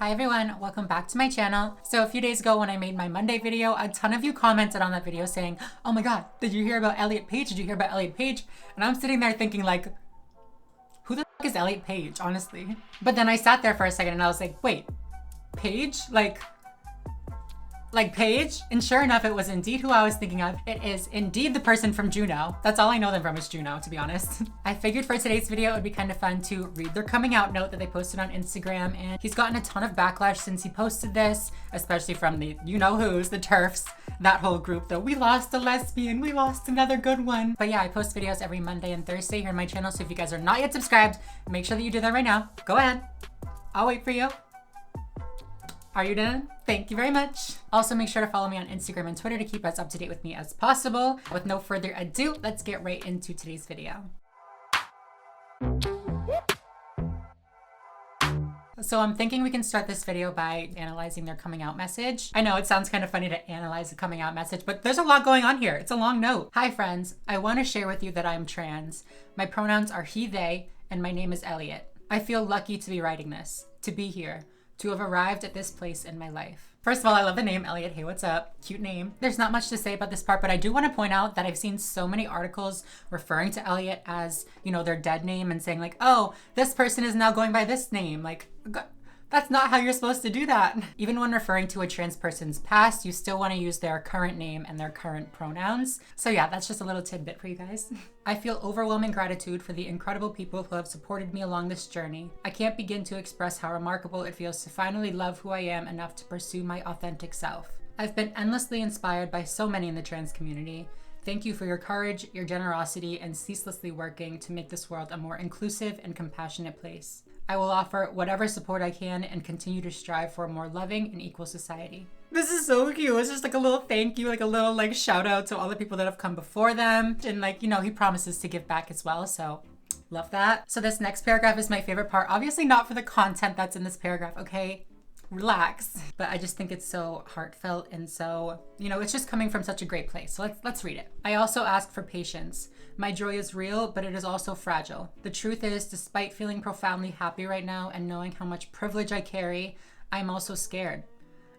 Hi everyone, welcome back to my channel. So a few days ago when I made my Monday video, a ton of you commented on that video saying, oh my god, did you hear about Elliot Page? Did you hear about Elliot Page? And I'm sitting there thinking like, who the f is Elliot Page, honestly? But then I sat there for a second and I was like, wait, Page? Like Paige? And sure enough, it was indeed who I was thinking of. It is indeed the person from Juno. That's all I know them from is Juno, to be honest. I figured for today's video, it would be kind of fun to read their coming out note that they posted on Instagram. And he's gotten a ton of backlash since he posted this, especially from the you-know-who's, the TERFs, that whole group, though. We lost a lesbian, we lost another good one. But yeah, I post videos every Monday and Thursday here on my channel. So if you guys are not yet subscribed, make sure that you do that right now. Go ahead. I'll wait for you. Are you done? Thank you very much. Also, make sure to follow me on Instagram and Twitter to keep as up to date with me as possible. With no further ado, let's get right into today's video. So I'm thinking we can start this video by analyzing their coming out message. I know it sounds kind of funny to analyze the coming out message, but there's a lot going on here. It's a long note. Hi friends, I want to share with you that I am trans. My pronouns are he, they, and my name is Elliot. I feel lucky to be writing this, to be here, to have arrived at this place in my life. First of all, I love the name Elliot. Hey, what's up? Cute name. There's not much to say about this part, but I do want to point out that I've seen so many articles referring to Elliot as, you know, their dead name and saying like, oh, this person is now going by this name. Like, that's not how you're supposed to do that. Even when referring to a trans person's past, you still want to use their current name and their current pronouns. So yeah, that's just a little tidbit for you guys. I feel overwhelming gratitude for the incredible people who have supported me along this journey. I can't begin to express how remarkable it feels to finally love who I am enough to pursue my authentic self. I've been endlessly inspired by so many in the trans community. Thank you for your courage, your generosity, and ceaselessly working to make this world a more inclusive and compassionate place. I will offer whatever support I can and continue to strive for a more loving and equal society. This is so cute. It's just like a little thank you, like a little like shout out to all the people that have come before them. And like, you know, he promises to give back as well. So love that. So this next paragraph is my favorite part. Obviously not for the content that's in this paragraph, okay? Relax. But I just think it's so heartfelt and so, you know, it's just coming from such a great place. So let's read it. I also ask for patience. My joy is real, but it is also fragile. The truth is, despite feeling profoundly happy right now and knowing how much privilege I carry, I'm also scared.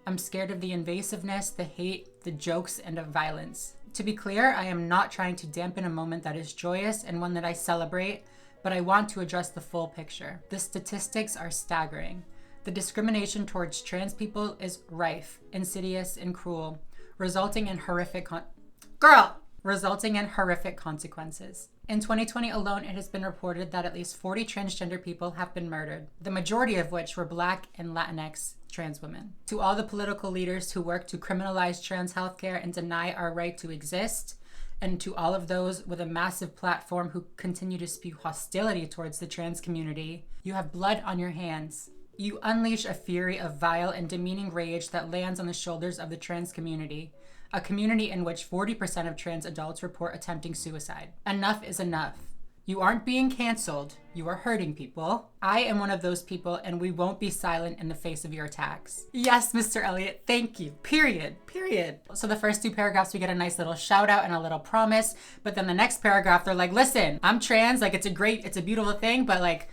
I'm scared of the invasiveness, the hate, the jokes, and of violence. To be clear, I am not trying to dampen a moment that is joyous and one that I celebrate, but I want to address the full picture. The statistics are staggering. The discrimination towards trans people is rife, insidious, and cruel, resulting in horrific consequences. In 2020 alone, it has been reported that at least 40 transgender people have been murdered, the majority of which were Black and Latinx trans women. To all the political leaders who work to criminalize trans healthcare and deny our right to exist, and to all of those with a massive platform who continue to spew hostility towards the trans community, you have blood on your hands. You unleash a fury of vile and demeaning rage that lands on the shoulders of the trans community, a community in which 40% of trans adults report attempting suicide. Enough is enough. You aren't being canceled, you are hurting people. I am one of those people, and we won't be silent in the face of your attacks. Yes, Mr. Elliot, thank you. Period. So the first two paragraphs, we get a nice little shout out and a little promise, but then the next paragraph, they're like, listen, I'm trans, like it's a beautiful thing, but like,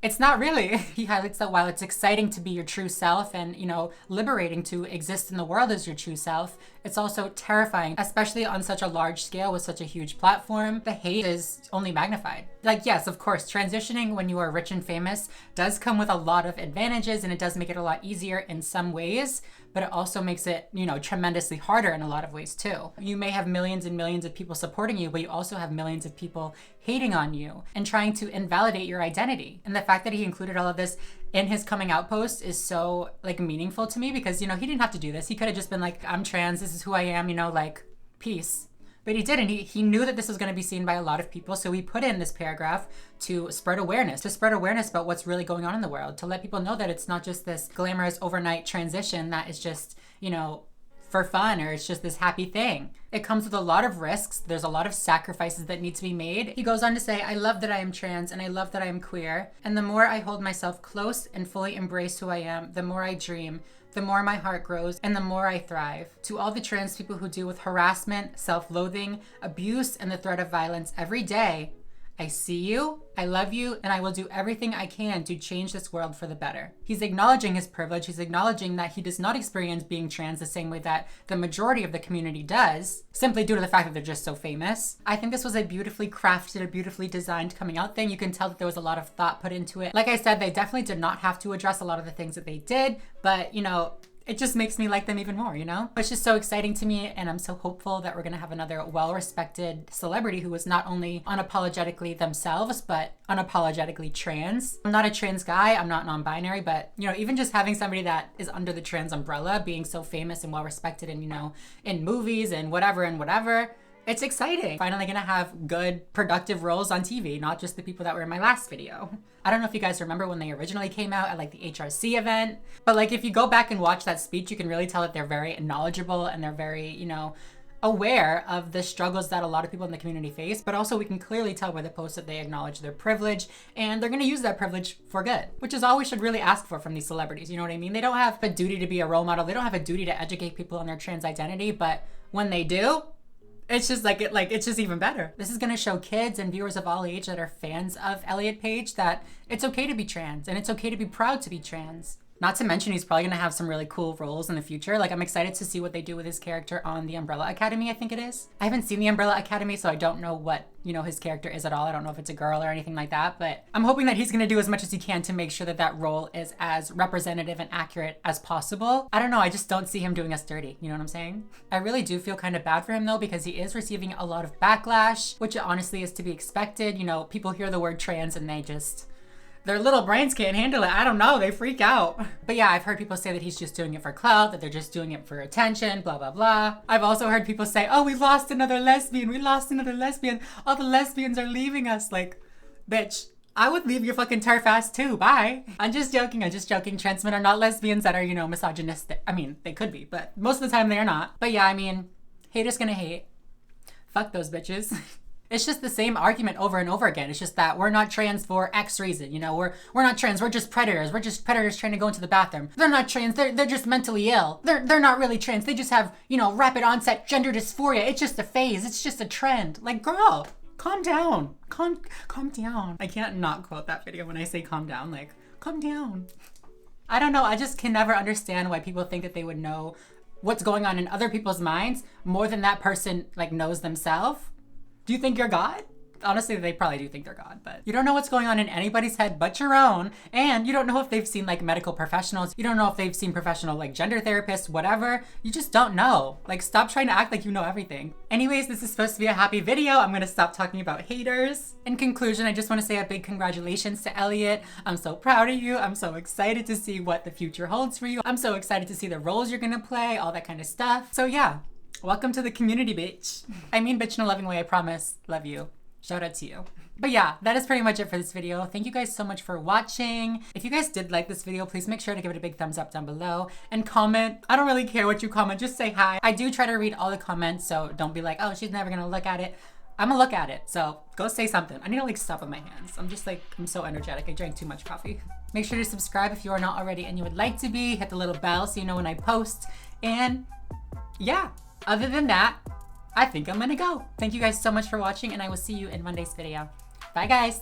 it's not really. He highlights that while it's exciting to be your true self and, you know, liberating to exist in the world as your true self, it's also terrifying, especially on such a large scale with such a huge platform. The hate is only magnified. Like, yes, of course, transitioning when you are rich and famous does come with a lot of advantages and it does make it a lot easier in some ways, but it also makes it, you know, tremendously harder in a lot of ways too. You may have millions and millions of people supporting you, but you also have millions of people hating on you and trying to invalidate your identity. And the fact that he included all of this in his coming out post is so like meaningful to me because, you know, he didn't have to do this. He could have just been like, I'm trans, this is who I am, you know, like, peace. But he didn't. He knew that this was going to be seen by a lot of people. So he put in this paragraph to spread awareness about what's really going on in the world, to let people know that it's not just this glamorous overnight transition that is just, you know, for fun or it's just this happy thing. It comes with a lot of risks. There's a lot of sacrifices that need to be made. He goes on to say, I love that I am trans and I love that I am queer. And the more I hold myself close and fully embrace who I am, the more I dream, the more my heart grows, and the more I thrive. To all the trans people who deal with harassment, self-loathing, abuse, and the threat of violence every day, I see you, I love you, and I will do everything I can to change this world for the better. He's acknowledging his privilege. He's acknowledging that he does not experience being trans the same way that the majority of the community does, simply due to the fact that they're just so famous. I think this was a beautifully crafted, a beautifully designed coming out thing. You can tell that there was a lot of thought put into it. Like I said, they definitely did not have to address a lot of the things that they did, but you know, it just makes me like them even more, you know? It's just so exciting to me, and I'm so hopeful that we're gonna have another well-respected celebrity who is not only unapologetically themselves, but unapologetically trans. I'm not a trans guy, I'm not non-binary, but you know, even just having somebody that is under the trans umbrella, being so famous and well-respected and, you know, in movies and whatever, it's exciting. Finally gonna have good, productive roles on TV, not just the people that were in my last video. I don't know if you guys remember when they originally came out at like the HRC event, but like if you go back and watch that speech, you can really tell that they're very knowledgeable and they're very, you know, aware of the struggles that a lot of people in the community face, but also we can clearly tell by the post that they acknowledge their privilege and they're gonna use that privilege for good, which is all we should really ask for from these celebrities, you know what I mean? They don't have a duty to be a role model, they don't have a duty to educate people on their trans identity, but when they do, it's just it's just even better. This is gonna show kids and viewers of all age that are fans of Elliot Page that it's okay to be trans and it's okay to be proud to be trans. Not to mention he's probably gonna have some really cool roles in the future. Like I'm excited to see what they do with his character on the Umbrella Academy, I think it is. I haven't seen the Umbrella Academy, so I don't know what, you know, his character is at all. I don't know if it's a girl or anything like that, but I'm hoping that he's gonna do as much as he can to make sure that that role is as representative and accurate as possible. I don't know, I just don't see him doing us dirty, you know what I'm saying? I really do feel kind of bad for him though, because he is receiving a lot of backlash, which honestly is to be expected. You know, people hear the word trans and they just, their little brains can't handle it. I don't know, they freak out. But yeah, I've heard people say that he's just doing it for clout, that they're just doing it for attention, blah, blah, blah. I've also heard people say, oh, we lost another lesbian, all the lesbians are leaving us. Like, bitch, I would leave your fucking turf ass too, bye. I'm just joking. Trans men are not lesbians that are, you know, misogynistic. I mean, they could be, but most of the time they are not. But yeah, I mean, haters gonna hate. Fuck those bitches. It's just the same argument over and over again. It's just that we're not trans for X reason. You know, we're not trans. We're just predators. We're just predators trying to go into the bathroom. They're not trans. They're just mentally ill. They're not really trans. They just have, you know, rapid onset gender dysphoria. It's just a phase. It's just a trend. Like, girl, calm down. Calm down. I can't not quote that video when I say calm down. Like, calm down. I don't know. I just can never understand why people think that they would know what's going on in other people's minds more than that person like knows themselves. Do you think you're God? Honestly, they probably do think they're God, but you don't know what's going on in anybody's head but your own. And you don't know if they've seen like medical professionals. You don't know if they've seen professional like gender therapists, whatever. You just don't know. Like, stop trying to act like you know everything. Anyways, this is supposed to be a happy video. I'm gonna stop talking about haters. In conclusion, I just wanna say a big congratulations to Elliot. I'm so proud of you. I'm so excited to see what the future holds for you. I'm so excited to see the roles you're gonna play, all that kind of stuff. So yeah. Welcome to the community, bitch. I mean bitch in a loving way, I promise. Love you. Shout out to you. But yeah, that is pretty much it for this video. Thank you guys so much for watching. If you guys did like this video, please make sure to give it a big thumbs up down below and comment. I don't really care what you comment, just say hi. I do try to read all the comments, so don't be like, oh, she's never gonna look at it. I'm gonna look at it, so go say something. I need to like stop on my hands. I'm so energetic. I drank too much coffee. Make sure to subscribe if you are not already and you would like to be. Hit the little bell so you know when I post. And yeah. Other than that, I think I'm gonna go. Thank you guys so much for watching, and I will see you in Monday's video. Bye, guys.